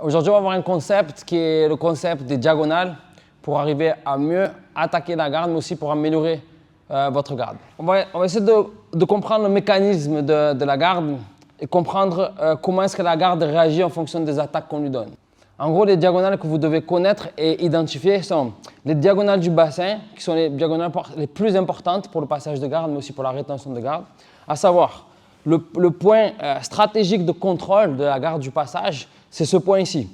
Aujourd'hui, on va voir un concept qui est le concept des diagonales pour arriver à mieux attaquer la garde, mais aussi pour améliorer votre garde. On va essayer de comprendre le mécanisme de la garde et comprendre comment est-ce que la garde réagit en fonction des attaques qu'on lui donne. En gros, les diagonales que vous devez connaître et identifier sont les diagonales du bassin, qui sont les diagonales les plus importantes pour le passage de garde, mais aussi pour la rétention de garde, à savoir le point stratégique de contrôle de la garde du passage, c'est ce point ici.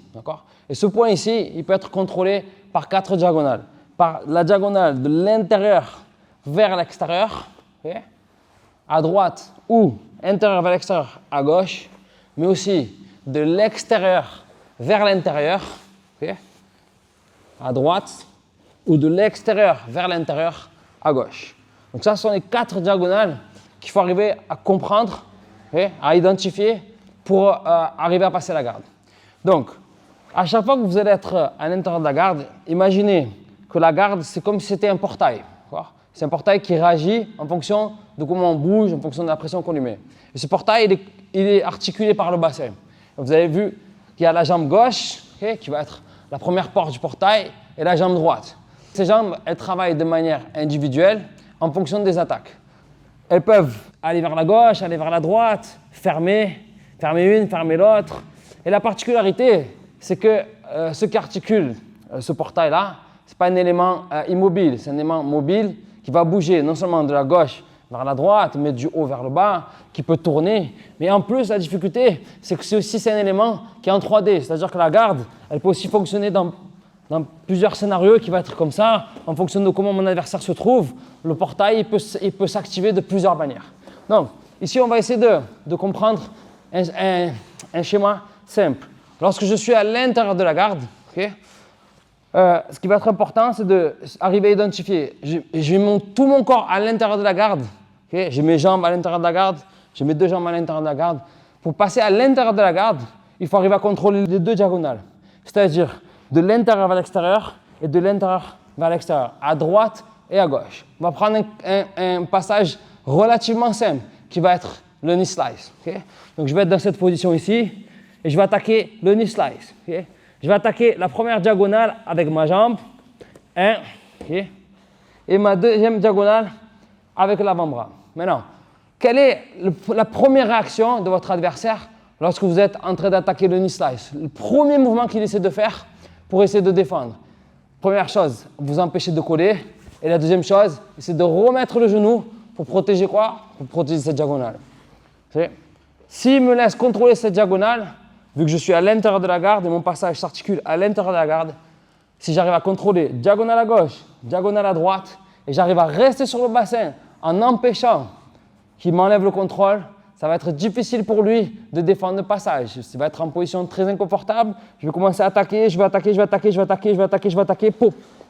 Et ce point ici, il peut être contrôlé par 4 diagonales. Par la diagonale de l'intérieur vers l'extérieur, à droite, ou intérieur vers l'extérieur à gauche, mais aussi de l'extérieur vers l'intérieur, à droite, ou de l'extérieur vers l'intérieur à gauche. Donc ça, ce sont les 4 diagonales qu'il faut arriver à comprendre, à identifier pour arriver à passer la garde. Donc, à chaque fois que vous allez être à l'intérieur de la garde, imaginez que la garde, c'est comme si c'était un portail. C'est un portail qui réagit en fonction de comment on bouge, en fonction de la pression qu'on lui met. Et ce portail, il est articulé par le bassin. Vous avez vu qu'il y a la jambe gauche, qui va être la première porte du portail, et la jambe droite. Ces jambes, elles travaillent de manière individuelle en fonction des attaques. Elles peuvent aller vers la gauche, aller vers la droite, fermer une, fermer l'autre. Et la particularité, c'est que ce qui articule ce portail-là, ce n'est pas un élément immobile, c'est un élément mobile qui va bouger non seulement de la gauche vers la droite, mais du haut vers le bas, qui peut tourner. Mais en plus, la difficulté, c'est que c'est un élément qui est en 3D, c'est-à-dire que la garde, elle peut aussi fonctionner dans plusieurs scénarios qui vont être comme ça, en fonction de comment mon adversaire se trouve. Le portail, il peut s'activer de plusieurs manières. Donc, ici, on va essayer de comprendre un schéma simple. Lorsque je suis à l'intérieur de la garde, ce qui va être important, c'est d'arriver à identifier. J'ai tout mon corps à l'intérieur de la garde. J'ai mes jambes à l'intérieur de la garde. J'ai mes 2 jambes à l'intérieur de la garde. Pour passer à l'intérieur de la garde, il faut arriver à contrôler les 2 diagonales. C'est-à-dire de l'intérieur vers l'extérieur et de l'intérieur vers l'extérieur, à droite et à gauche. On va prendre un passage relativement simple qui va être le knee slice. Donc je vais être dans cette position ici et je vais attaquer le knee slice. Je vais attaquer la première diagonale avec ma jambe, et ma deuxième diagonale avec l'avant-bras. Maintenant, quelle est la première réaction de votre adversaire lorsque vous êtes en train d'attaquer le knee slice? Le premier mouvement qu'il essaie de faire pour essayer de défendre. Première chose, vous empêcher de coller. Et la deuxième chose, c'est de remettre le genou pour protéger quoi? Pour protéger cette diagonale. S'il me laisse contrôler cette diagonale, vu que je suis à l'intérieur de la garde et mon passage s'articule à l'intérieur de la garde, si j'arrive à contrôler diagonale à gauche, diagonale à droite, et j'arrive à rester sur le bassin en empêchant qu'il m'enlève le contrôle, ça va être difficile pour lui de défendre le passage. Il va être en position très inconfortable. Je vais commencer à attaquer, je vais attaquer,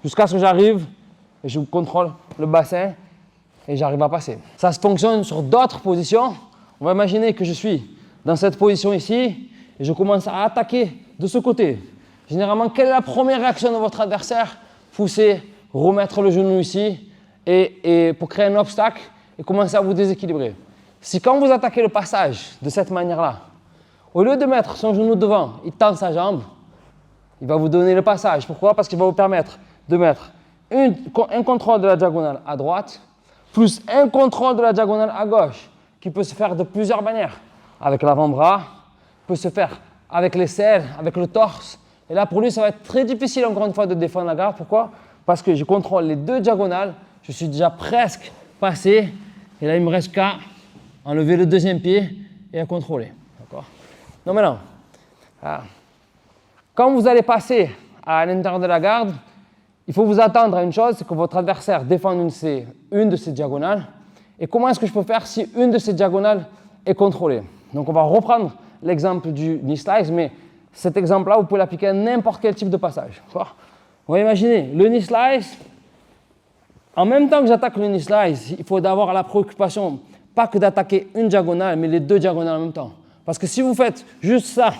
jusqu'à ce que j'arrive et je contrôle le bassin et j'arrive à passer. Ça se fonctionne sur d'autres positions. On va imaginer que je suis dans cette position ici et je commence à attaquer de ce côté. Généralement, quelle est la première réaction de votre adversaire? Pousser, remettre le genou ici et pour créer un obstacle et commencer à vous déséquilibrer. Si quand vous attaquez le passage de cette manière-là, au lieu de mettre son genou devant, il tend sa jambe, il va vous donner le passage. Pourquoi? Parce qu'il va vous permettre de mettre un contrôle de la diagonale à droite, plus un contrôle de la diagonale à gauche, qui peut se faire de plusieurs manières. Avec l'avant-bras, peut se faire avec l'aisselle, avec le torse. Et là, pour lui, ça va être très difficile, encore une fois, de défendre la garde. Pourquoi? Parce que je contrôle les 2 diagonales, je suis déjà presque passé, et là, il me reste qu'à enlever le deuxième pied et à contrôler. D'accord? Donc maintenant, quand vous allez passer à l'intérieur de la garde, il faut vous attendre à une chose, c'est que votre adversaire défende une de ces diagonales. Et comment est-ce que je peux faire si une de ces diagonales est contrôlée? Donc on va reprendre l'exemple du knee slice, mais cet exemple-là, vous pouvez l'appliquer à n'importe quel type de passage. On va imaginer le knee slice. En même temps que j'attaque le knee slice, il faut avoir la préoccupation pas que d'attaquer une diagonale, mais les 2 diagonales en même temps. Parce que si vous faites juste ça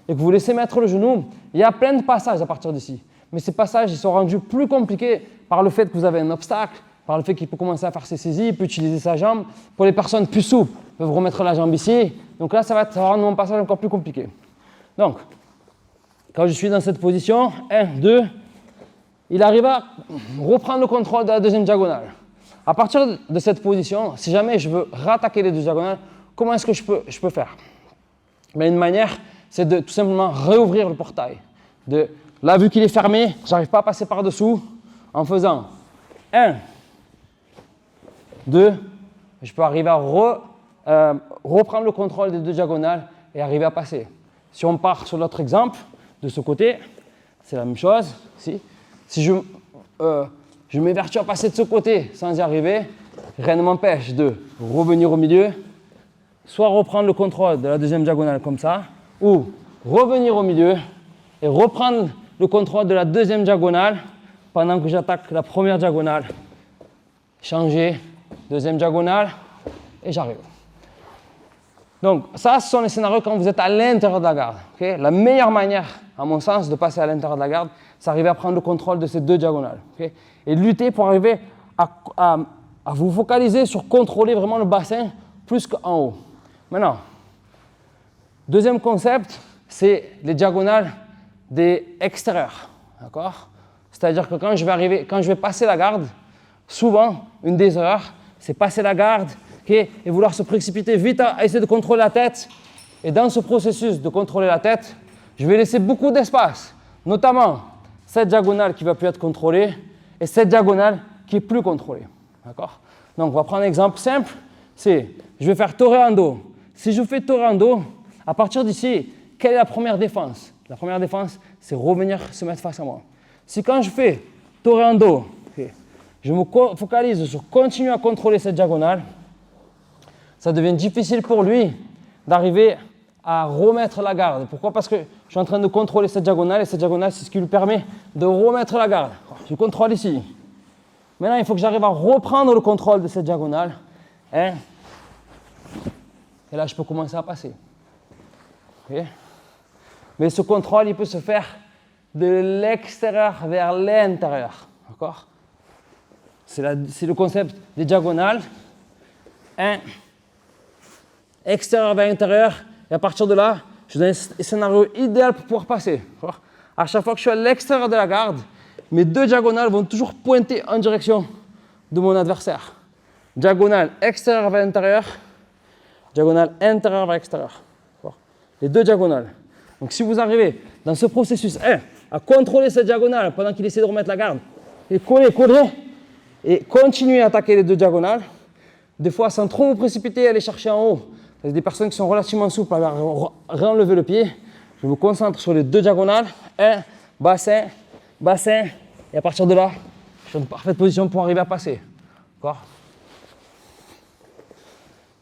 et que vous laissez mettre le genou, il y a plein de passages à partir d'ici. Mais ces passages, ils sont rendus plus compliqués par le fait que vous avez un obstacle, par le fait qu'il peut commencer à faire ses saisies, il peut utiliser sa jambe. Pour les personnes plus souples, ils peuvent remettre la jambe ici. Donc là, ça va rendre mon passage encore plus compliqué. Donc, quand je suis dans cette position, 1, 2, il arrive à reprendre le contrôle de la deuxième diagonale. À partir de cette position, si jamais je veux rattaquer les deux diagonales, comment est-ce que je peux faire? Mais une manière, c'est de tout simplement réouvrir le portail. Là, vu qu'il est fermé, je n'arrive pas à passer par-dessous en faisant 1, 2, je peux arriver à reprendre le contrôle des deux diagonales et arriver à passer. Si on part sur l'autre exemple, de ce côté, c'est la même chose. Si je m'évertue à passer de ce côté sans y arriver, rien ne m'empêche de revenir au milieu, soit reprendre le contrôle de la deuxième diagonale comme ça, ou revenir au milieu et reprendre le contrôle de la deuxième diagonale pendant que j'attaque la première diagonale. Changer, deuxième diagonale, et j'arrive. Donc ça, ce sont les scénarios quand vous êtes à l'intérieur de la garde. Okay? La meilleure manière, à mon sens, de passer à l'intérieur de la garde, c'est d'arriver à prendre le contrôle de ces deux diagonales. Okay? Et lutter pour arriver à vous focaliser sur contrôler vraiment le bassin plus qu'en haut. Maintenant, deuxième concept, c'est les diagonales des extérieurs. D'accord? C'est-à-dire que quand je vais passer la garde, souvent, une des erreurs, c'est passer la garde et vouloir se précipiter vite à essayer de contrôler la tête. Et dans ce processus de contrôler la tête, je vais laisser beaucoup d'espace, notamment cette diagonale qui ne va plus être contrôlée et cette diagonale qui est plus contrôlée. D'accord? Donc, on va prendre un exemple simple, c'est je vais faire toreando. Si je fais toreando, à partir d'ici, quelle est la première défense? La première défense, c'est revenir se mettre face à moi. Si quand je fais toreando, je me focalise sur continuer à contrôler cette diagonale, ça devient difficile pour lui d'arriver à remettre la garde. Pourquoi? Parce que je suis en train de contrôler cette diagonale et cette diagonale, c'est ce qui lui permet de remettre la garde. Je contrôle ici. Maintenant, il faut que j'arrive à reprendre le contrôle de cette diagonale. Et là, je peux commencer à passer. Okay? Mais ce contrôle, il peut se faire de l'extérieur vers l'intérieur. D'accord? C'est le concept des diagonales. Extérieur vers intérieur. Et à partir de là, je donne un scénario idéal pour pouvoir passer. À chaque fois que je suis à l'extérieur de la garde, mes deux diagonales vont toujours pointer en direction de mon adversaire. Diagonale extérieure vers intérieur, diagonale intérieure vers extérieur. Les deux diagonales. Donc si vous arrivez dans ce processus, à contrôler cette diagonale pendant qu'il essaie de remettre la garde, et coller, et continuer à attaquer les deux diagonales, des fois sans trop vous précipiter et aller chercher en haut. Il y a des personnes qui sont relativement souples à réenlever le pied. Je me concentre sur les deux diagonales. Bassin, bassin. Et à partir de là, je suis en parfaite position pour arriver à passer. D'accord?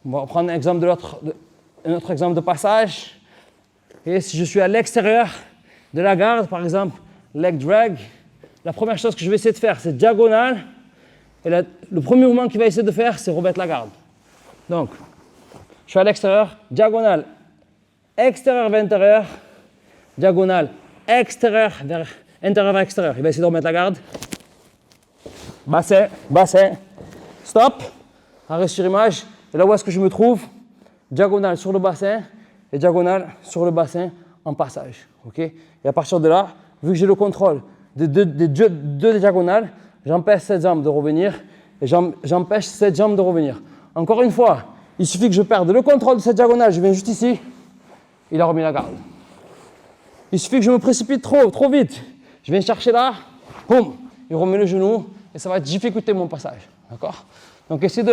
On va prendre un autre exemple de passage. Et si je suis à l'extérieur de la garde, par exemple, leg drag, la première chose que je vais essayer de faire, c'est diagonale. Et le premier mouvement qu'il va essayer de faire, c'est remettre la garde. Donc, je suis à l'extérieur, diagonale, extérieur vers intérieur, diagonale, extérieur vers extérieur. Il va essayer de remettre la garde. Bassin, bassin, stop, arrêt sur image. Et là où est-ce que je me trouve? Diagonale sur le bassin et diagonale sur le bassin en passage. Okay? Et à partir de là, vu que j'ai le contrôle des deux diagonales, j'empêche cette jambe de revenir et j'empêche cette jambe de revenir. Encore une fois, il suffit que je perde le contrôle de cette diagonale, je viens juste ici, il a remis la garde. Il suffit que je me précipite trop vite, je viens chercher là, boum, il remet le genou et ça va difficulter mon passage. D'accord? Donc essayez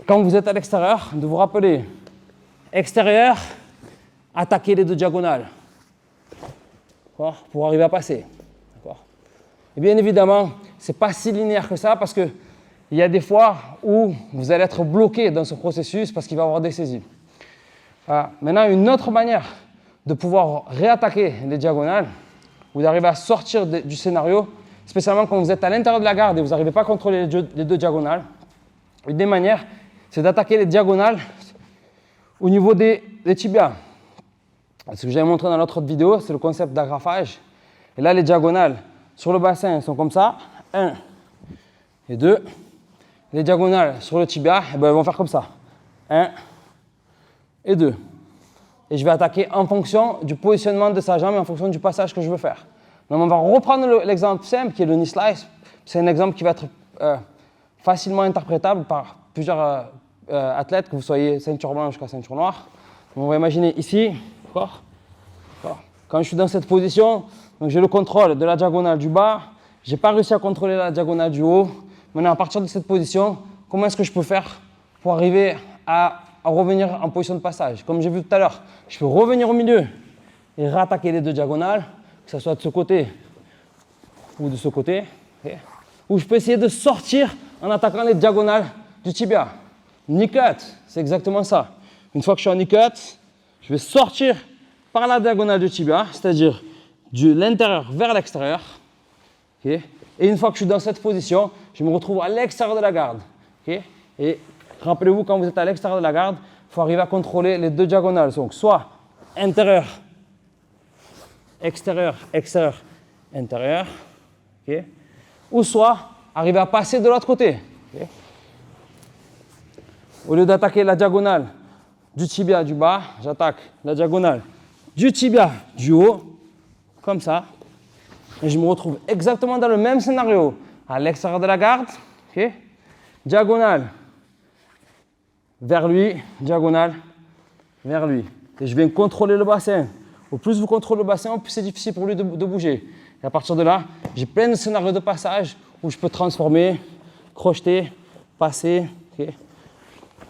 quand vous êtes à l'extérieur, de vous rappeler extérieur, attaquer les deux diagonales pour arriver à passer. D'accord? Et bien évidemment, ce n'est pas si linéaire que ça parce qu'il y a des fois où vous allez être bloqué dans ce processus parce qu'il va y avoir des saisies. Maintenant, une autre manière de pouvoir réattaquer les diagonales ou d'arriver à sortir du scénario, spécialement quand vous êtes à l'intérieur de la garde et vous n'arrivez pas à contrôler les deux diagonales, une des manières, c'est d'attaquer les diagonales au niveau des tibias. Ce que j'avais montré dans l'autre vidéo, c'est le concept d'agrafage. Et là, les diagonales sur le bassin sont comme ça, 1 et 2. Les diagonales sur le tibia, elles vont faire comme ça, 1 et 2. et je vais attaquer en fonction du positionnement de sa jambe et en fonction du passage que je veux faire. Donc on va reprendre l'exemple simple qui est le knee slice. C'est un exemple qui va être facilement interprétable par plusieurs athlètes, que vous soyez ceinture blanche jusqu'à ceinture noire. Donc on va imaginer ici, d'accord. Quand je suis dans cette position, donc j'ai le contrôle de la diagonale du bas, je n'ai pas réussi à contrôler la diagonale du haut. Maintenant, à partir de cette position, comment est-ce que je peux faire pour arriver à revenir en position de passage? Comme j'ai vu tout à l'heure, je peux revenir au milieu et rattaquer les deux diagonales, que ce soit de ce côté ou de ce côté. Okay. Ou je peux essayer de sortir en attaquant les diagonales du tibia. Knee cut, c'est exactement ça. Une fois que je suis en knee cut, je vais sortir par la diagonale du tibia, c'est-à-dire de l'intérieur vers l'extérieur. Okay. Et une fois que je suis dans cette position, je me retrouve à l'extérieur de la garde. Okay. Et rappelez-vous, quand vous êtes à l'extérieur de la garde, il faut arriver à contrôler les deux diagonales. Donc, soit intérieur, extérieur, extérieur, intérieur. Okay. Ou soit arriver à passer de l'autre côté. Okay. Au lieu d'attaquer la diagonale du tibia du bas, j'attaque la diagonale du tibia du haut, comme ça. Et je me retrouve exactement dans le même scénario, à l'extérieur de la garde, okay. Diagonale vers lui, diagonale vers lui. Et je viens contrôler le bassin. Au plus vous contrôlez le bassin, au plus c'est difficile pour lui de bouger. Et à partir de là, j'ai plein de scénarios de passage où je peux transformer, crocheter, passer, okay.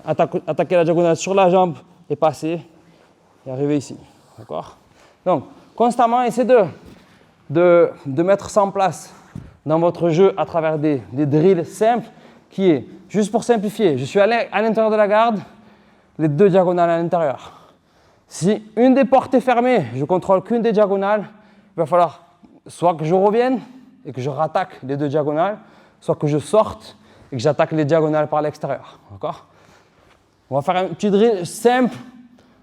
Attaquer la diagonale sur la jambe et passer et arriver ici. D'accord? Donc, constamment, essayez de mettre ça en place dans votre jeu à travers des drills simples qui est, juste pour simplifier, je suis à l'intérieur de la garde, les deux diagonales à l'intérieur. Si une des portes est fermée, je ne contrôle qu'une des diagonales, il va falloir soit que je revienne et que je rattaque les deux diagonales, soit que je sorte et que j'attaque les diagonales par l'extérieur. D'accord? On va faire un petit drill simple.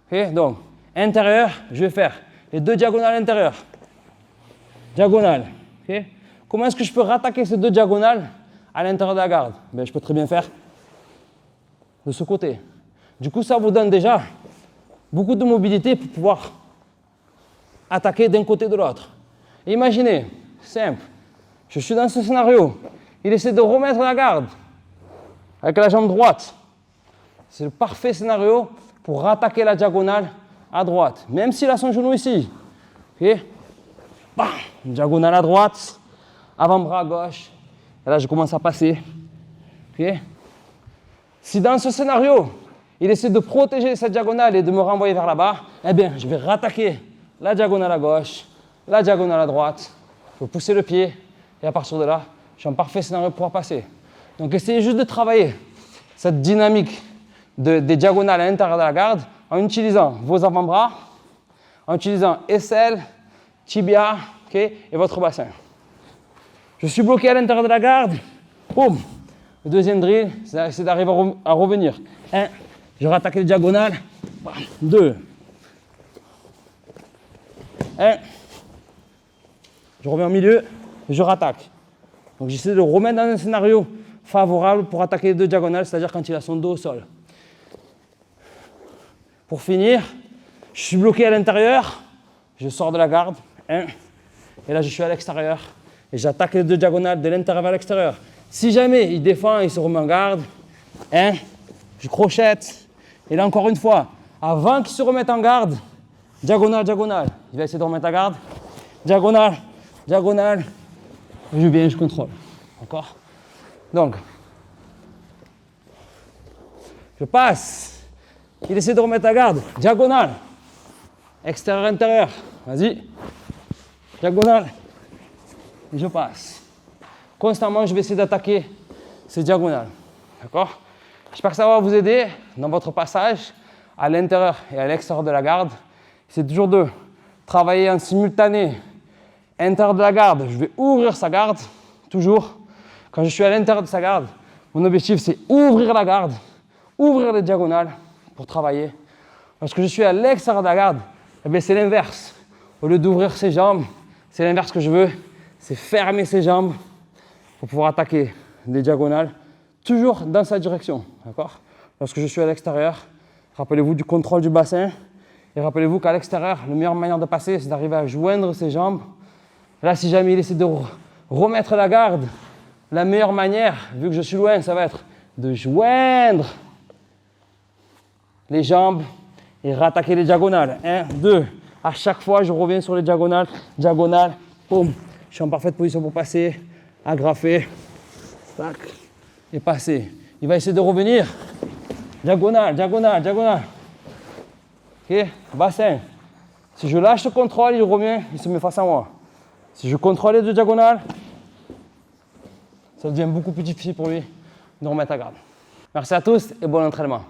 Okay? Donc, intérieur, je vais faire les deux diagonales intérieures. Diagonale. Okay? Comment est-ce que je peux rattaquer ces deux diagonales à l'intérieur de la garde? Ben, je peux très bien faire de ce côté. Du coup, ça vous donne déjà beaucoup de mobilité pour pouvoir attaquer d'un côté ou de l'autre. Imaginez, simple, je suis dans ce scénario, il essaie de remettre la garde avec la jambe droite. C'est le parfait scénario pour rattaquer la diagonale à droite, même s'il a son genou ici. Okay. Bam, diagonale à droite, avant-bras à gauche, et là je commence à passer. Okay. Si dans ce scénario, il essaie de protéger cette diagonale et de me renvoyer vers là-bas, eh bien, je vais rattaquer la diagonale à gauche, la diagonale à droite, je vais pousser le pied, et à partir de là, je suis en parfait scénario pour pouvoir passer. Donc, essayez juste de travailler cette dynamique des diagonales à l'intérieur de la garde en utilisant vos avant-bras, en utilisant aisselle, tibia, okay, et votre bassin. Je suis bloqué à l'intérieur de la garde, boum. Le deuxième drill, c'est d'arriver à revenir. 1, je rattaque les diagonales, 2, 1, je reviens au milieu, je rattaque. Donc j'essaie de le remettre dans un scénario favorable pour attaquer les deux diagonales, c'est-à-dire quand il a son dos au sol. Pour finir, je suis bloqué à l'intérieur, je sors de la garde, 1, et là je suis à l'extérieur, et j'attaque les deux diagonales de l'intérieur vers l'extérieur. Si jamais il défend, il se remet en garde, 1, je crochette, et là encore une fois, avant qu'il se remette en garde, diagonale, diagonale, il va essayer de remettre en garde, diagonale, diagonale, je viens, je contrôle. D'accord? Donc, je passe, il essaie de remettre en garde, diagonale, extérieur, intérieur, vas-y, diagonale, et je passe. Constamment, je vais essayer d'attaquer ces diagonales. D'accord? J'espère que ça va vous aider dans votre passage à l'intérieur et à l'extérieur de la garde. C'est toujours de travailler en simultané. Intérieur de la garde, je vais ouvrir sa garde, toujours. Quand je suis à l'intérieur de sa garde, mon objectif c'est ouvrir la garde, ouvrir les diagonales pour travailler. Lorsque je suis à l'extérieur de la garde, eh bien, c'est l'inverse. Au lieu d'ouvrir ses jambes, c'est l'inverse que je veux, c'est fermer ses jambes pour pouvoir attaquer les diagonales, toujours dans sa direction. D'accord? Lorsque je suis à l'extérieur, rappelez-vous du contrôle du bassin. Et rappelez-vous qu'à l'extérieur, la meilleure manière de passer, c'est d'arriver à joindre ses jambes. Là, si jamais il essaie de remettre la garde, la meilleure manière, vu que je suis loin, ça va être de joindre les jambes et rattaquer les diagonales. 1, 2. À chaque fois, je reviens sur les diagonales. Diagonale, boum. Je suis en parfaite position pour passer, agrafer, tac, et passer. Il va essayer de revenir. Diagonale, diagonale, diagonale. Ok, bassin. Si je lâche le contrôle, il revient, il se met face à moi. Si je contrôle les deux diagonales, ça devient beaucoup plus difficile pour lui de remettre la garde. Merci à tous et bon entraînement.